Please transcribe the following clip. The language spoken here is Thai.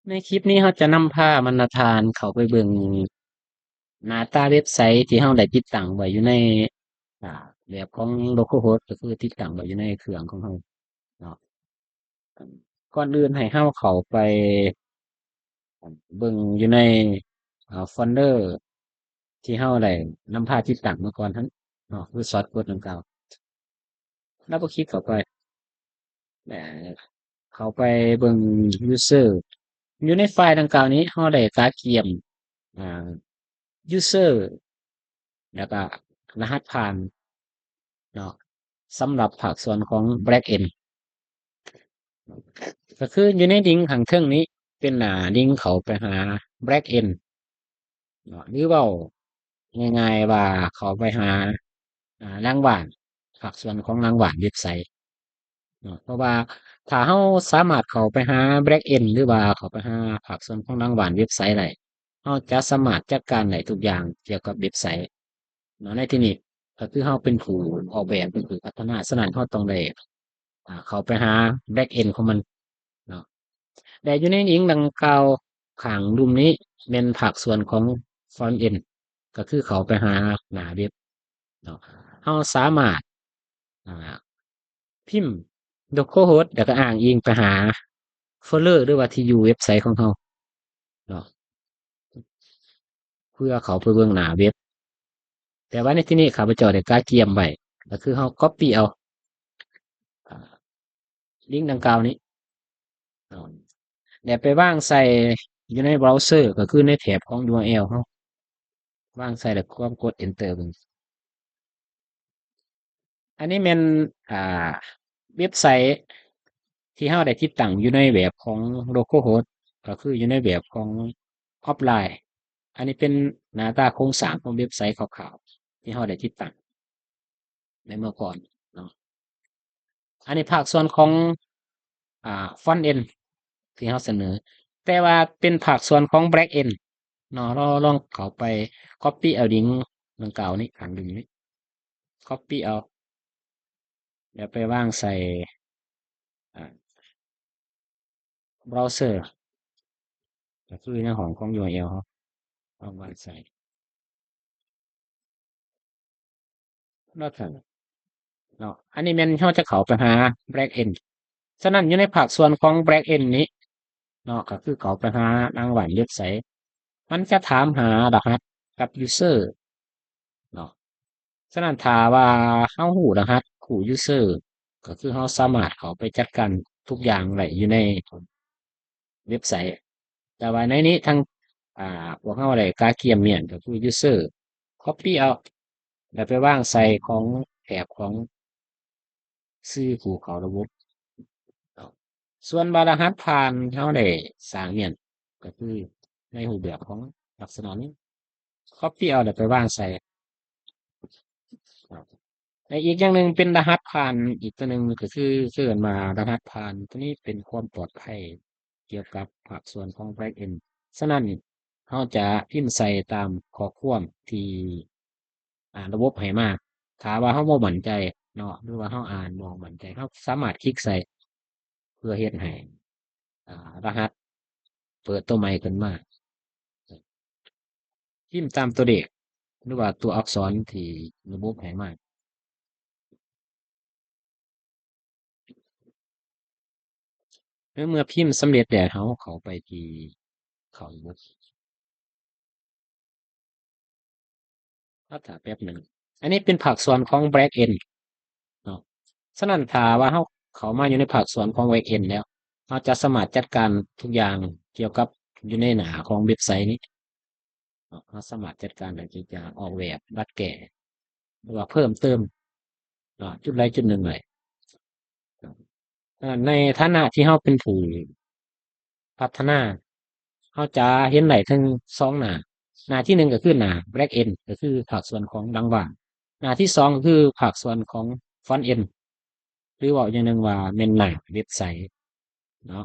ในคลิปนี้เราจะนำพาบรรณาธานเขาไปเบิ่งหน้าตาเว็บไซต์ที่เราได้ติดตั้งไว้อยู่ในแบบของ localhost ก็คือติดตั้งไว้อยู่ในเครื่องของเราเนาะก่อนอื่นให้เราเข้าไปเบิ่งอยู่ในโฟลเดอร์ที่เราได้นำพาติดตั้งมาก่อนทั้งเนาะคือ source code ดังกล่าวแล้วก็คลิกเข้าไปเข้าไปเบิ่ง user อยู่ในไฟล์ดังกล่าวนี้เราได้ตาเกียมอ่า user แล้วก็รหัสผ่านเนาะสำหรับภาคส่วนของ backend ก็คืออยู่ในลิงก์ข้างเทิงนี้เป็นลิงก์เขาไปหา backend เนาะหรือเว่าง่ายๆว่าเขาไปหารางวัลภาคส่วนของรางวัลเว็บไซต์เนาะเพราะว่าถ้าเราสามารถเข้าไปหา backend หรือว่าเขาไปหาภาคส่วนของรางวัลเว็บไซต์ได้เราจะสามารถจัดการได้ทุกอย่างเกี่ยวกับเว็บไซต์เนาะในที่นี้ก็คือเราเป็นผู้ออกแบบเป็นผู้พัฒนาฉะนั้นเราต้องได้เข้าไปหา back end ของมันเนาะแต่อยู่ในลิงก์ดังกล่าวข้างรูปนี้เป็นภาคส่วนของ front end ก็คือเขาไปหาหน้าเว็บเนาะเราสามารถอ่าพิมพ์ localhost แล้วก็อ้างอิงไปหาโฟลเดอร์หรือว่าที่อยู่เว็บไซต์ของเราเนาะเพื่อเขาไปเบิ่งหน้าเว็บแต่ว่าในที่นี้ข้าพเจ้าได้กาเกียมไว้ก็คือเรา copy เอาอ่าลิงก์ดังกล่าวนี้เนาะแล้วไปวางใส่อยู่ในเบราว์เซอร์ก็คือในแถบของ URL เราวางใส่แล้วก็กด enter เบิ่งอันนี้เป็นอ่าเว็บไซต์ที่เราได้ติดตั้งอยู่ในแบบของ localhost ก็คืออยู่ในแบบของออฟไลน์อันนี้เป็นหน้าตาโครงสร้างของเว็บไซต์คร่าวๆที่เราได้ติดตั้งในเมื่อก่อนเนาะอันนี้ภาคส่วนของฟอนต์เอ็นที่เราเสนอแต่ว่าเป็นภาคส่วนของแบ็กเอนเนาะเราลองเข้าไป copy เอาลิงก์ดังกล่าวนี้ข้างลิงก์นี้ copy เอาเดี๋ยวไปวางใส่เบราว์เซอร์ก็คือในของของ URL เขาเอาวางใส่แล้วกันเนาะอันนี้มันเขาจะเข้าไปหา back end ฉะนั้นอยู่ในภาคส่วนของ back end นี้เนาะก็คือเขาไปหารางวัลเว็บไซต์มันจะถามหารหัสกับ user เนาะฉะนั้นถ้าว่าเขาหูรหัสขู่ user ก็คือเขาสามารถเขาไปจัดการทุกอย่างได้อยู่ในเว็บไซต์แต่ว่าในนี้ทางพวกเขาอะไรกาเกียมเมียนก็คือ user copy เอาแล้วไปวางใส่ของแถบของชื่อผู้เขาระบบเนาะส่วนบารหัสผ่านเขาได้สร้างเมียนก็คือในรูปแบบของลักษณะนี้ copy เอาแล้วไปวางใส่ครับและอีกอย่างหนึ่งเป็นรหัสผ่านอีกตัวหนึ่งก็คือเชิญมารหัสผ่านตัวนี้เป็นความปลอดภัยเกี่ยวกับภาคส่วนของ backend ฉะนั้นเราจะพิมพ์ใส่ตามข้อความที่ระบบให้มาถ้าว่าเราบ่มั่นใจเนาะหรือว่าเราอ่านบ่มั่นใจเราสามารถคลิกใส่เพื่อเฮ็ดให้รหัสเปิดตัวใหม่ขึ้นมาพิมพ์ตามตัวเลขหรือว่าตัวอักษรที่ระบบให้มาเมื่อพิมพ์สำเร็จแล้วเราเข้าไปที่เข้าระบบถ้าแป๊บหนึ่งอันนี้เป็นภาคส่วนของ back end เนาะฉะนั้นถ้าว่าเราเข้ามาอยู่ในภาคส่วนของ back end แล้วเราจะสามารถจัดการทุกอย่างเกี่ยวกับอยู่ในหน้าของเว็บไซต์นี้เนาะเราสามารถจัดการได้ทุกอย่างออกแบบดัดแก้หรือว่าเพิ่มเติมเนาะจุดใดจุดหนึ่งเลยในฐานะที่เราเป็นผู้พัฒนาเราจะเห็นได้ทั้งสองหน้าหน้าที่หนึ่งก็คือหน้า back end ก็คือภาคส่วนของดังว่างหน้าที่สองคือภาคส่วนของ front end หรือว่าอย่างหนึ่งว่าเป็นหน้าเว็บไซต์เนาะ